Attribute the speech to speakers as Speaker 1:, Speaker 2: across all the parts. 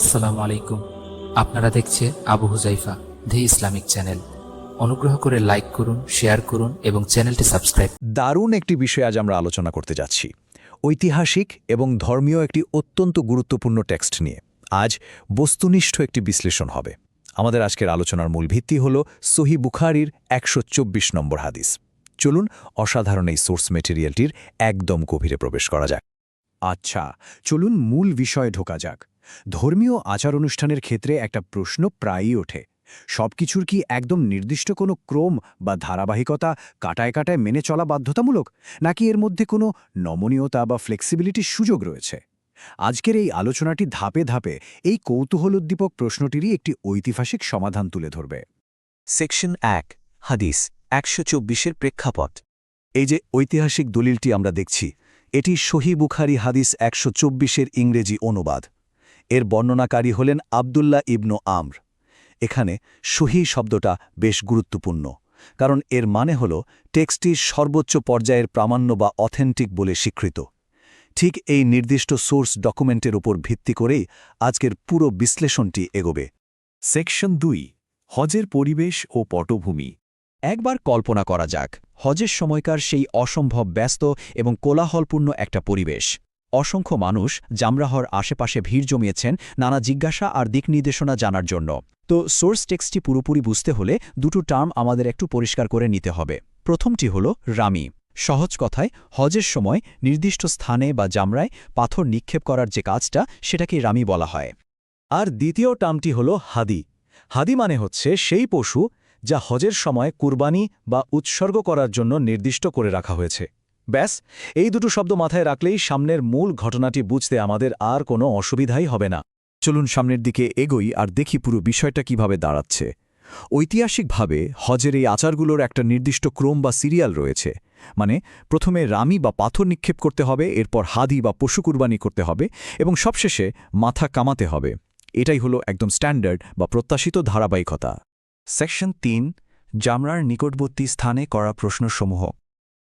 Speaker 1: আসসালামু আলাইকুম। আপনারা দেখছে আবু হুজাইফা দি ইসলামিক চ্যানেল। অনুগ্রহ করে লাইক করুন, শেয়ার করুন এবং চ্যানেলটি সাবস্ক্রাইব।
Speaker 2: দারুণ একটি বিষয় আজ আমরা আলোচনা করতে যাচ্ছি, ঐতিহাসিক এবং ধর্মীয় একটি অত্যন্ত গুরুত্বপূর্ণ টেক্সট নিয়ে। আজ বস্তুনিষ্ঠ একটি বিশ্লেষণ হবে। আমাদের আজকের আলোচনার মূল ভিত্তি হল সহিহ বুখারীর ১২৪ নম্বর হাদিস। চলুন অসাধারণ এই সোর্স মেটেরিয়ালটির একদম গভীরে প্রবেশ করা যাক। আচ্ছা, চলুন মূল বিষয়ে ঢোকা যাক। ধর্মীয় আচার অনুষ্ঠানের ক্ষেত্রে একটা প্রশ্ন প্রায়ই ওঠে, সবকিছুর কি একদম নির্দিষ্ট কোনো ক্রম বা ধারাবাহিকতা কাটায় কাটায় মেনে চলা বাধ্যতামূলক, নাকি এর মধ্যে কোনো নমনীয়তা বা ফ্লেক্সিবিলিটির সুযোগ রয়েছে? আজকের এই আলোচনাটি ধাপে ধাপে এই কৌতূহলোদ্দীপক প্রশ্নটিরই একটি ঐতিহাসিক সমাধান তুলে ধরবে।
Speaker 3: সেকশন ১, হাদিস ১২৪-এর প্রেক্ষাপট।
Speaker 2: এই যে ঐতিহাসিক দলিলটি আমরা দেখছি, এটি সহিহ বুখারী হাদিস ১২৪-এর ইংরেজি অনুবাদ। এর বর্ণনাকারী হলেন আবদুল্লাহ ইবনু আমর। এখানে সহিহ শব্দটা বেশ গুরুত্বপূর্ণ, কারণ এর মানে হল টেক্সটটির সর্বোচ্চ পর্যায়ের প্রামাণ্য বা অথেন্টিক বলে স্বীকৃত। ঠিক এই নির্দিষ্ট সোর্স ডকুমেন্টের উপর ভিত্তি করেই আজকের পুরো বিশ্লেষণটি এগোবে।
Speaker 4: সেকশন ২, হজের পরিবেশ ও পটভূমি।
Speaker 3: একবার কল্পনা করা যাক, হজের সময়কার সেই অসম্ভব ব্যস্ত এবং কোলাহলপূর্ণ একটা পরিবেশ। অসংখ্য মানুষ জামরাহর আশেপাশে ভিড় জমিয়েছেন নানা জিজ্ঞাসা আর দিক নির্দেশনা জানার জন্য। তো সোর্স টেক্সটটি পুরোপুরি বুঝতে হলে দুটো টার্ম আমাদের একটু পরিষ্কার করে নিতে হবে। প্রথমটি হল রামি। সহজ কথায়, হজের সময় নির্দিষ্ট স্থানে বা জামরায় পাথর নিক্ষেপ করার যে কাজটা, সেটাকে রামি বলা হয়।
Speaker 2: আর দ্বিতীয় টার্মটি হল হাদি। হাদি মানে হচ্ছে সেই পশু যা হজের সময় কুরবানি বা উৎসর্গ করার জন্য নির্দিষ্ট করে রাখা হয়েছে। ব্যাস, এই দুটো শব্দ মাথায় রাখলেই সামনের মূল ঘটনাটি বুঝতে আমাদের আর কোনো অসুবিধাই হবে না। চলুন সামনের দিকে এগোই আর দেখি পুরো বিষয়টা কিভাবে দাঁড়াচ্ছে। ঐতিহাসিকভাবে হজের এই আচারগুলোর একটা নির্দিষ্ট ক্রম বা সিরিয়াল রয়েছে। মানে, প্রথমে রামি বা পাথর নিক্ষেপ করতে হবে, এরপর হাদি বা পশু কুরবানি করতে হবে এবং সবশেষে মাথা কামাতে হবে। এটাই হলো একদম স্ট্যান্ডার্ড বা প্রত্যাশিত ধারাবাহিকতা।
Speaker 3: সেকশন ৩, জামরার নিকটবর্তী স্থানে করা প্রশ্নসমূহ।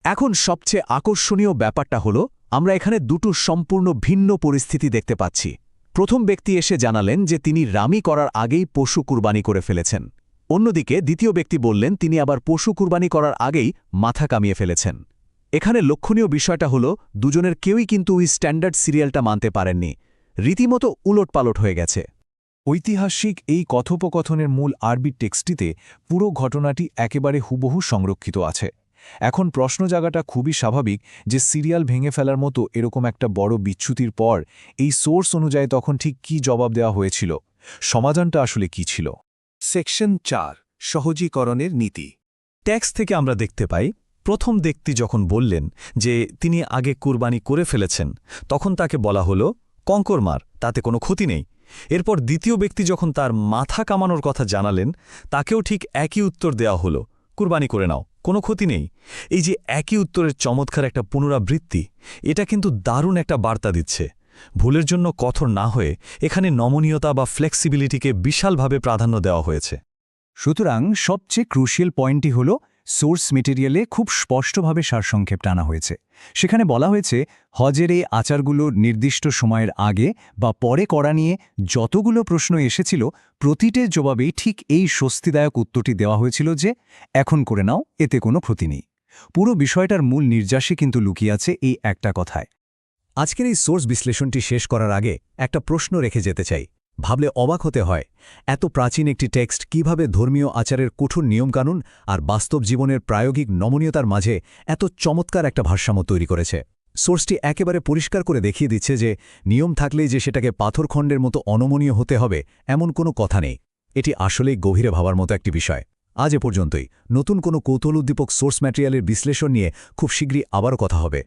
Speaker 2: এখন সবচেয়ে আকর্ষণীয় ব্যাপারটা হলো, আমরা এখানে দুটো সম্পূর্ণ ভিন্ন পরিস্থিতি দেখতে পাচ্ছি। প্রথম ব্যক্তি এসে জানালেন যে তিনি রামি করার আগেই পশু কুরবানি করে ফেলেছেন। অন্যদিকে দ্বিতীয় ব্যক্তি বললেন তিনি আবার পশু কুরবানি করার আগেই মাথা কামিয়ে ফেলেছেন। এখানে লক্ষণীয় বিষয়টা হলো, দুজনের কেউই কিন্তু ওই স্ট্যান্ডার্ড সিরিয়ালটা মানতে পারেননি। রীতিমতো উলটপালট হয়ে গেছে।
Speaker 4: ঐতিহাসিক এই কথোপকথনের মূল আরবি টেক্সটটিতে পুরো ঘটনাটি একেবারে হুবহু সংরক্ষিত আছে। এখন প্রশ্ন জাগাটা খুবই স্বাভাবিক যে সিরিয়াল ভেঙে ফেলার মতো এরকম একটা বড় বিচ্যুতির পর এই সোর্স অনুযায়ী তখন ঠিক কী জবাব দেওয়া হয়েছিল, সমাধানটা আসলে কী ছিল।
Speaker 5: সেকশন ৪, সহজীকরণের নীতি।
Speaker 2: টেক্সট থেকে আমরা দেখতে পাই, প্রথম ব্যক্তি যখন বললেন যে তিনি আগে কুরবানি করে ফেলেছেন, তখন তাকে বলা হলো কঙ্কর মার, তাতে কোনো ক্ষতি নেই। এরপর দ্বিতীয় ব্যক্তি যখন তার মাথা কামানোর কথা জানালেন, তাকেও ঠিক একই উত্তর দেওয়া হলো, কুরবানি করে নাও, কোনো ক্ষতি নেই। এই যে একই উত্তরের চমৎকার একটা পুনরাবৃত্তি, এটা কিন্তু দারুণ একটা বার্তা দিচ্ছে। ভুলের জন্য কঠোর না হয়ে এখানে নমনীয়তা বা ফ্লেক্সিবিলিটিকে বিশালভাবে প্রাধান্য দেওয়া হয়েছে। সুতরাং সবচেয়ে ক্রুশিয়াল পয়েন্টটি হল, সোর্স মেটেরিয়ালে খুব স্পষ্টভাবে সারসংক্ষেপ টানা হয়েছে। সেখানে বলা হয়েছে, হজের এই আচারগুলো নির্দিষ্ট সময়ের আগে বা পরে করা নিয়ে যতগুলো প্রশ্ন এসেছিল, প্রতিটির জবাবেই ঠিক এই স্বস্তিদায়ক উত্তরটি দেওয়া হয়েছিল যে এখন করে নাও, এতে কোনো ক্ষতি নেই। পুরো বিষয়টার মূল নির্যাসই কিন্তু লুকিয়ে আছে এই একটা কথায়। আজকের এই সোর্স বিশ্লেষণটি শেষ করার আগে একটা প্রশ্ন রেখে যেতে চাই। ভাবলে অবাক হতে হয়, এত প্রাচীন একটি টেক্সট কিভাবে ধর্মীয় আচারের কঠোর নিয়মকানুন আর বাস্তব জীবনের প্রায়োগিক নমনীয়তার মাঝে এত চমৎকার একটা ভারসাম্য তৈরি করেছে। সোর্সটি একেবারে পরিষ্কার করে দেখিয়ে দিচ্ছে যে নিয়ম থাকলেই যে সেটাকে পাথরখণ্ডের মতো অনমনীয় হতে হবে এমন কোনো কথা নেই। এটি আসলেই গভীরে ভাবার মতো একটি বিষয়। আজ এ পর্যন্তই। নতুন কোনো কৌতূহলোদ্দীপক সোর্স ম্যাটেরিয়ালের বিশ্লেষণ নিয়ে খুব শীঘ্রই আবারও কথা হবে।